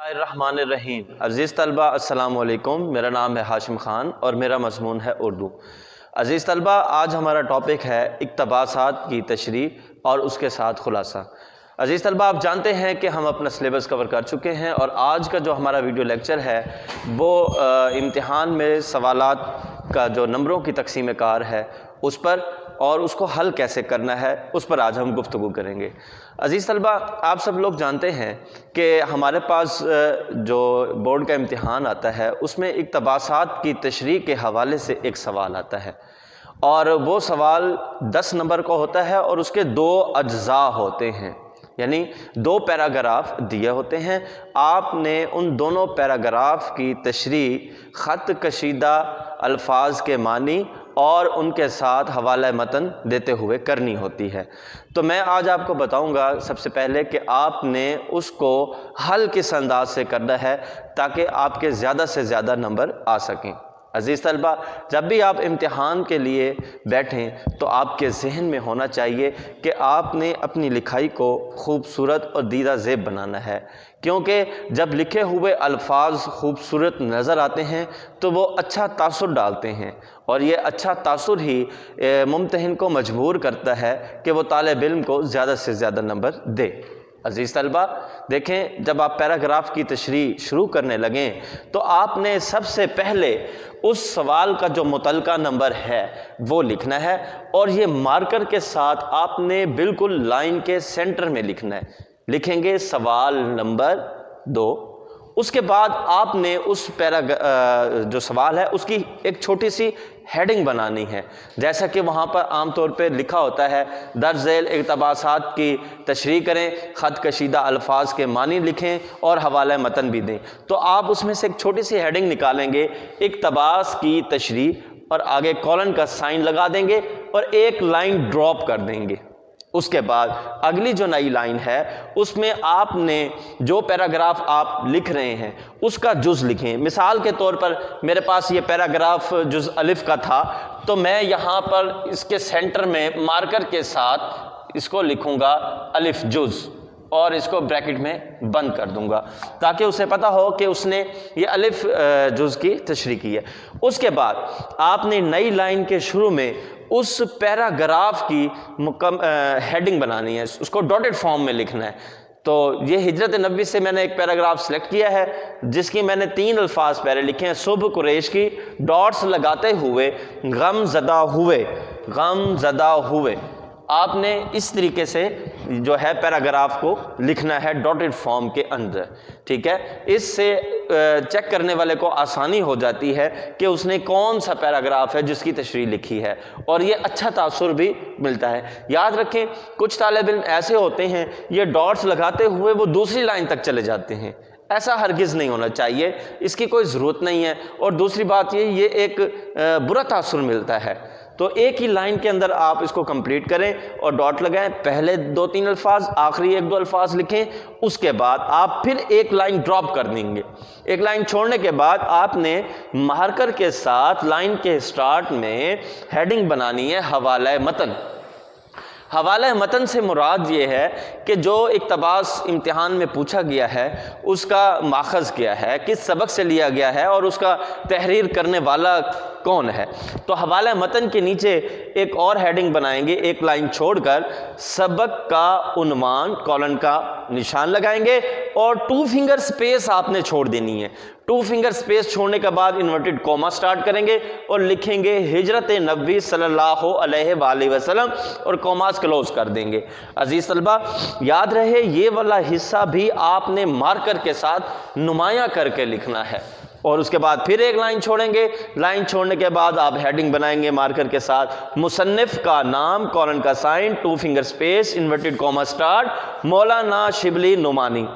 الرحمن الرحیم۔ عزیز طلبہ السلام علیکم، میرا نام ہے ہاشم خان اور میرا مضمون ہے اردو۔ عزیز طلبہ، آج ہمارا ٹاپک ہے اقتباسات کی تشریح اور اس کے ساتھ خلاصہ۔ عزیز طلبہ، آپ جانتے ہیں کہ ہم اپنا سلیبس کور کر چکے ہیں اور آج کا جو ہمارا ویڈیو لیکچر ہے وہ امتحان میں سوالات کا جو نمبروں کی تقسیم کار ہے اس پر اور اس کو حل کیسے کرنا ہے اس پر آج ہم گفتگو کریں گے۔ عزیز طلبہ، آپ سب لوگ جانتے ہیں کہ ہمارے پاس جو بورڈ کا امتحان آتا ہے اس میں اقتباسات کی تشریح کے حوالے سے ایک سوال آتا ہے اور وہ سوال 10 نمبر کا ہوتا ہے اور اس کے 2 اجزاء ہوتے ہیں، یعنی 2 پیراگراف دیے ہوتے ہیں۔ آپ نے ان دونوں پیراگراف کی تشریح خط کشیدہ الفاظ کے معنی اور ان کے ساتھ حوالہ متن دیتے ہوئے کرنی ہوتی ہے۔ تو میں آج آپ کو بتاؤں گا سب سے پہلے کہ آپ نے اس کو حل کس انداز سے کرنا ہے تاکہ آپ کے زیادہ سے زیادہ نمبر آ سکیں۔ عزیز طلبہ، جب بھی آپ امتحان کے لیے بیٹھیں تو آپ کے ذہن میں ہونا چاہیے کہ آپ نے اپنی لکھائی کو خوبصورت اور دیدہ زیب بنانا ہے، کیونکہ جب لکھے ہوئے الفاظ خوبصورت نظر آتے ہیں تو وہ اچھا تاثر ڈالتے ہیں اور یہ اچھا تاثر ہی ممتحن کو مجبور کرتا ہے کہ وہ طالب علم کو زیادہ سے زیادہ نمبر دے۔ عزیز طلبہ دیکھیں، جب آپ پیراگراف کی تشریح شروع کرنے لگیں تو آپ نے سب سے پہلے اس سوال کا جو متعلقہ نمبر ہے وہ لکھنا ہے اور یہ مارکر کے ساتھ آپ نے بالکل لائن کے سینٹر میں لکھنا ہے۔ لکھیں گے سوال نمبر 2۔ اس کے بعد آپ نے اس جو سوال ہے اس کی ایک چھوٹی سی ہیڈنگ بنانی ہے، جیسا کہ وہاں پر عام طور پہ لکھا ہوتا ہے درج ذیل اقتباسات کی تشریح کریں، خط کشیدہ الفاظ کے معنی لکھیں اور حوالہ متن بھی دیں۔ تو آپ اس میں سے ایک چھوٹی سی ہیڈنگ نکالیں گے، اقتباس کی تشریح، اور آگے کولن کا سائن لگا دیں گے اور ایک لائن ڈراپ کر دیں گے۔ اس کے بعد اگلی جو نئی لائن ہے اس میں آپ نے جو پیراگراف آپ لکھ رہے ہیں اس کا جز لکھیں۔ مثال کے طور پر میرے پاس یہ پیراگراف جز الف کا تھا تو میں یہاں پر اس کے سینٹر میں مارکر کے ساتھ اس کو لکھوں گا الف جز اور اس کو بریکٹ میں بند کر دوں گا تاکہ اسے پتہ ہو کہ اس نے یہ الف جز کی تشریح کی ہے۔ اس کے بعد آپ نے نئی لائن کے شروع میں اس پیراگراف کی ہیڈنگ بنانی ہے، اس کو ڈاٹڈ فارم میں لکھنا ہے۔ تو یہ ہجرت نبوی سے میں نے ایک پیراگراف سلیکٹ کیا ہے جس کی میں نے 3 الفاظ پہلے لکھے ہیں، صبح قریش کی، ڈاٹس لگاتے ہوئے غم زدہ ہوئے، غم زدہ ہوئے۔ آپ نے اس طریقے سے جو ہے پیراگراف کو لکھنا ہے ڈاٹڈ فارم کے اندر، ٹھیک ہے۔ اس سے چیک کرنے والے کو آسانی ہو جاتی ہے کہ اس نے کون سا پیراگراف ہے جس کی تشریح لکھی ہے اور یہ اچھا تاثر بھی ملتا ہے۔ یاد رکھیں، کچھ طالب علم ایسے ہوتے ہیں یہ ڈاٹس لگاتے ہوئے وہ دوسری لائن تک چلے جاتے ہیں، ایسا ہرگز نہیں ہونا چاہیے، اس کی کوئی ضرورت نہیں ہے۔ اور دوسری بات یہ ایک برا تاثر ملتا ہے۔ تو ایک ہی لائن کے اندر آپ اس کو کمپلیٹ کریں اور ڈاٹ لگائیں، پہلے 2-3 الفاظ، آخری 1-2 الفاظ لکھیں، اس کے بعد آپ پھر ایک لائن ڈراپ کر دیں گے۔ ایک لائن چھوڑنے کے بعد آپ نے مارکر کے ساتھ لائن کے سٹارٹ میں ہیڈنگ بنانی ہے حوالہ متن۔ حوالہ متن سے مراد یہ ہے کہ جو اقتباس امتحان میں پوچھا گیا ہے اس کا ماخذ کیا ہے، کس سبق سے لیا گیا ہے اور اس کا تحریر کرنے والا کون ہے۔ تو حوالہ متن کے نیچے ایک اور ہیڈنگ بنائیں گے، ایک لائن چھوڑ کر سبق کا عنوان، کولن کا نشان لگائیں گے اور 2 فنگر سپیس آپ نے چھوڑ دینی ہے۔ 2 فنگر سپیس چھوڑنے کے بعد انورٹڈ کوما سٹارٹ کریں گے اور لکھیں گے ہجرت نبوی صلی اللہ علیہ وآلہ وسلم اور کوماز کلوز کر دیں گے۔ عزیز طلبہ، یاد رہے یہ والا حصہ بھی آپ نے مارکر کے ساتھ نمایاں کر کے لکھنا ہے اور اس کے بعد پھر ایک لائن چھوڑیں گے۔ لائن چھوڑنے کے بعد آپ ہیڈنگ بنائیں گے مارکر کے ساتھ مصنف کا نام، کولن کا سائن، 2 فنگر سپیس، انورٹڈ کوما سٹارٹ، مولانا شبلی نعمانی۔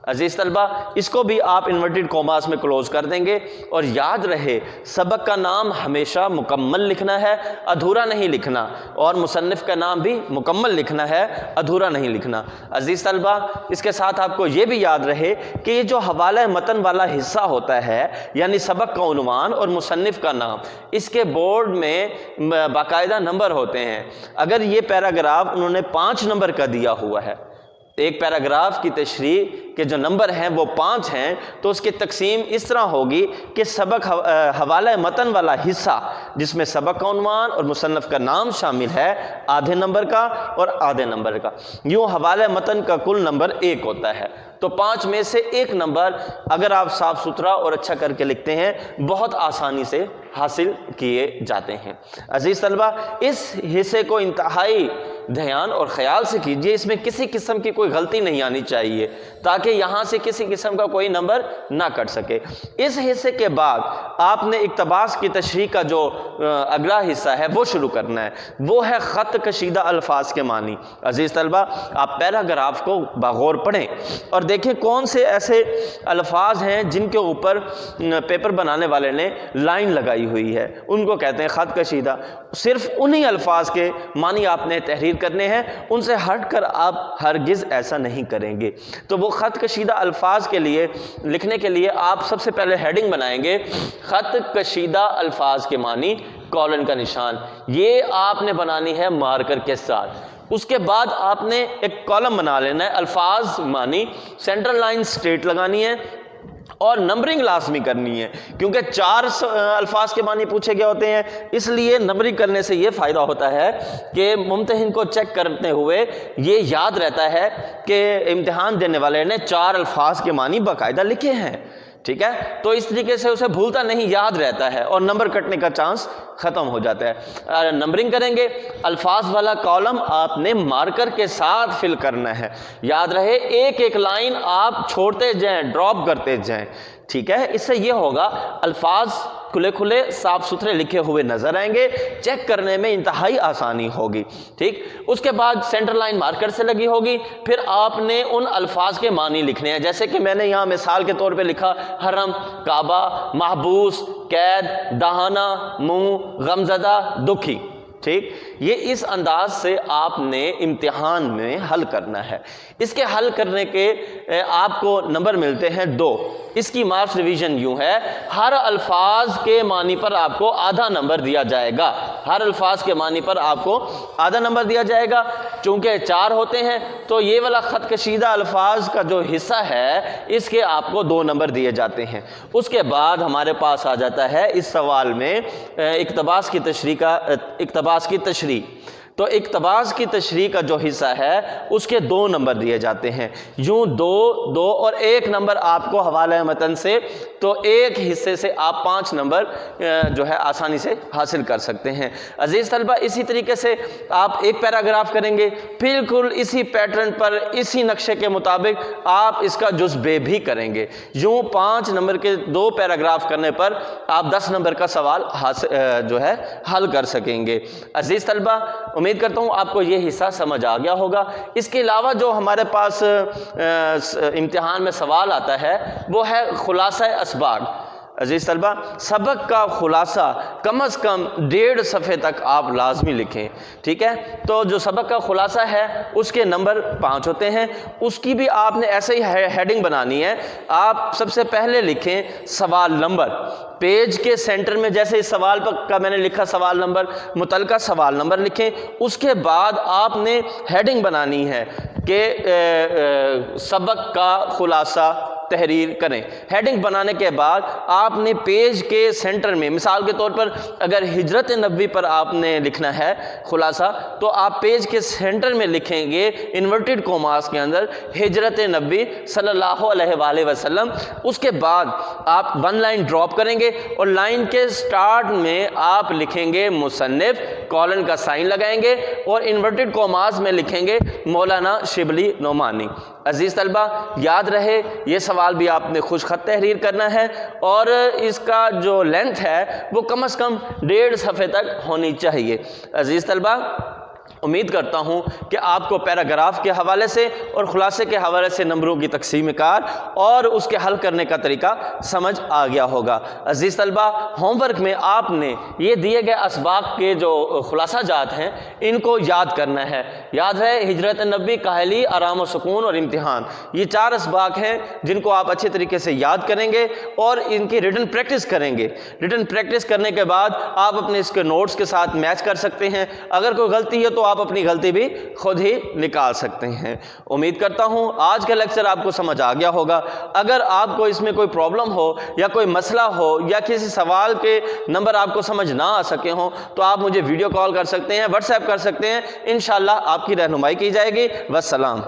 عزیز طلبہ، اس کو بھی آپ انورٹڈ کوماس میں کلوز کر دیں گے اور یاد رہے سبق کا نام ہمیشہ مکمل لکھنا ہے، ادھورا نہیں لکھنا، اور مصنف کا نام بھی مکمل لکھنا ہے، ادھورا نہیں لکھنا۔ عزیز طلبہ، اس کے ساتھ آپ کو یہ بھی یاد رہے کہ یہ جو حوالہ متن والا حصہ ہوتا ہے یعنی سبق کا عنوان اور مصنف کا نام، اس کے بورڈ میں باقاعدہ نمبر ہوتے ہیں۔ اگر یہ پیراگراف انہوں نے 5 نمبر کا دیا ہوا ہے ایک پیراگراف کی تشریح کے جو نمبر ہیں وہ 5 ہیں، تو اس کی تقسیم اس طرح ہوگی کہ سبق حوالہ متن والا حصہ جس میں سبق کا عنوان اور مصنف کا نام شامل ہے آدھے نمبر کا اور آدھے نمبر کا، یوں حوالہ متن کا کل نمبر 1 ہوتا ہے۔ تو 5 میں سے 1 نمبر اگر آپ صاف ستھرا اور اچھا کر کے لکھتے ہیں بہت آسانی سے حاصل کیے جاتے ہیں۔ عزیز طلبہ، اس حصے کو انتہائی دھیان اور خیال سے کیجئے، اس میں کسی قسم کی کوئی غلطی نہیں آنی چاہیے تاکہ یہاں سے کسی قسم کا کوئی نمبر نہ کٹ سکے۔ اس حصے کے بعد آپ نے اقتباس کی تشریح کا جو اگلا حصہ ہے وہ شروع کرنا ہے، وہ ہے خط کشیدہ الفاظ کے معنی۔ عزیز طلبہ، آپ پیراگراف کو بغور پڑھیں اور دیکھیں کون سے ایسے الفاظ ہیں جن کے اوپر پیپر بنانے والے نے لائن لگائی ہوئی ہے، ان کو کہتے ہیں خط کشیدہ۔ صرف انہی الفاظ کے معنی آپ نے تحریر کرنے ہیں، ان سے ہٹ کر آپ ہرگز ایسا نہیں کریں گے۔ تو وہ خط کشیدہ الفاظ کے لیے لکھنے کے لیے آپ سب سے پہلے ہیڈنگ بنائیں گے خط کشیدہ الفاظ کے معنی، کولن کا نشان، یہ آپ نے بنانی ہے مارکر کے ساتھ۔ اس کے بعد آپ نے ایک کالم بنا لینا ہے الفاظ معنی، سینٹرل لائن سٹریٹ لگانی ہے اور نمبرنگ لازمی کرنی ہے، کیونکہ 4 الفاظ کے معنی پوچھے گئے ہوتے ہیں، اس لیے نمبرنگ کرنے سے یہ فائدہ ہوتا ہے کہ ممتحن کو چیک کرتے ہوئے یہ یاد رہتا ہے کہ امتحان دینے والے نے 4 الفاظ کے معنی باقاعدہ لکھے ہیں، ٹھیک ہے؟ تو اس طریقے سے اسے بھولتا نہیں، یاد رہتا ہے اور نمبر کٹنے کا چانس ختم ہو جاتا ہے۔ نمبرنگ کریں گے، الفاظ والا کالم آپ نے مارکر کے ساتھ فل کرنا ہے، یاد رہے ایک ایک لائن آپ چھوڑتے جائیں، ڈراپ کرتے جائیں، ٹھیک ہے؟ اس سے یہ ہوگا الفاظ کھلے کھلے صاف ستھرے لکھے ہوئے نظر آئیں گے، چیک کرنے میں انتہائی آسانی ہوگی، ٹھیک؟ اس کے بعد سینٹر لائن مارکر سے لگی ہوگی، پھر آپ نے ان الفاظ کے معنی لکھنے ہیں، جیسے کہ میں نے یہاں مثال کے طور پہ لکھا حرم، کعبہ، محبوس، قید، دہانہ، منہ، غمزدہ، دکھی، ٹھیک؟ یہ اس انداز سے آپ نے امتحان میں حل کرنا ہے۔ اس کے حل کرنے کے آپ کو نمبر ملتے ہیں 2۔ اس کی مارکس ڈویژن یوں ہے، ہر الفاظ کے معنی پر آپ کو آدھا نمبر دیا جائے گا، ہر الفاظ کے معنی پر آپ کو آدھا نمبر دیا جائے گا۔ چونکہ 4 ہوتے ہیں تو یہ والا خط کشیدہ الفاظ کا جو حصہ ہے اس کے آپ کو 2 نمبر دیے جاتے ہیں۔ اس کے بعد ہمارے پاس آ جاتا ہے اس سوال میں اقتباس کی تشریح۔ تو اقتباس کی تشریح کا جو حصہ ہے اس کے 2 نمبر دیے جاتے ہیں، یوں 2 اور 1 نمبر آپ کو حوالہ متن سے، تو ایک حصے سے آپ 5 نمبر جو ہے آسانی سے حاصل کر سکتے ہیں۔ عزیز طلبہ، اسی طریقے سے آپ ایک پیراگراف کریں گے، بالکل اسی پیٹرن پر، اسی نقشے کے مطابق آپ اس کا جز بے بھی کریں گے، یوں 5 نمبر کے 2 پیراگراف کرنے پر آپ 10 نمبر کا سوال جو ہے حل کر سکیں گے۔ عزیز طلبہ، امید کرتا ہوں آپ کو یہ حصہ سمجھ آ گیا ہوگا۔ اس کے علاوہ جو ہمارے پاس امتحان میں سوال آتا ہے وہ ہے خلاصہ اسباق۔ عزیز طلبہ، سبق کا خلاصہ کم از کم 1.5 صفحے تک آپ لازمی لکھیں، ٹھیک ہے؟ تو جو سبق کا خلاصہ ہے اس کے نمبر 5 ہوتے ہیں، اس کی بھی آپ نے ایسے ہی ہیڈنگ بنانی ہے۔ آپ سب سے پہلے لکھیں سوال نمبر، پیج کے سینٹر میں جیسے اس سوال کا میں نے لکھا سوال نمبر، متعلقہ سوال نمبر لکھیں۔ اس کے بعد آپ نے ہیڈنگ بنانی ہے کہ سبق کا خلاصہ تحریر کریں۔ ہیڈنگ بنانے کے بعد آپ نے پیج کے سینٹر میں، مثال کے طور پر اگر ہجرت نبوی پر آپ نے لکھنا ہے خلاصہ، تو آپ پیج کے سینٹر میں لکھیں گے انورٹڈ کوماس کے اندر ہجرت نبوی صلی اللہ علیہ وآلہ وسلم۔ اس کے بعد آپ 1 لائن ڈراپ کریں گے اور لائن کے سٹارٹ میں آپ لکھیں گے مصنف، کولن کا سائن لگائیں گے اور انورٹڈ کوماس میں لکھیں گے مولانا شبلی نعمانی۔ عزیز طلبہ، یاد رہے یہ سوال بھی آپ نے خوش خط تحریر کرنا ہے اور اس کا جو لینتھ ہے وہ کم از کم 1.5 صفحے تک ہونی چاہیے۔ عزیز طلبہ، امید کرتا ہوں کہ آپ کو پیراگراف کے حوالے سے اور خلاصے کے حوالے سے نمبروں کی تقسیم کار اور اس کے حل کرنے کا طریقہ سمجھ آ گیا ہوگا۔ عزیز طلبہ، ہوم ورک میں آپ نے یہ دیے گئے اسباق کے جو خلاصہ جات ہیں ان کو یاد کرنا ہے۔ یاد ہے ہجرت نبوی، کاہلی، آرام و سکون اور امتحان، یہ 4 اسباق ہیں جن کو آپ اچھے طریقے سے یاد کریں گے اور ان کی ریٹن پریکٹس کریں گے۔ ریٹن پریکٹس کرنے کے بعد آپ اپنے اس کے نوٹس کے ساتھ میچ کر سکتے ہیں۔ اگر کوئی غلطی ہے تو تو آپ اپنی غلطی بھی خود ہی نکال سکتے ہیں۔ امید کرتا ہوں آج کا لیکچر آپ کو سمجھ آ گیا ہوگا۔ اگر آپ کو اس میں کوئی پرابلم ہو یا کوئی مسئلہ ہو یا کسی سوال کے نمبر آپ کو سمجھ نہ آ سکے ہوں تو آپ مجھے ویڈیو کال کر سکتے ہیں، واٹس ایپ کر سکتے ہیں، انشاءاللہ آپ کی رہنمائی کی جائے گی۔ والسلام۔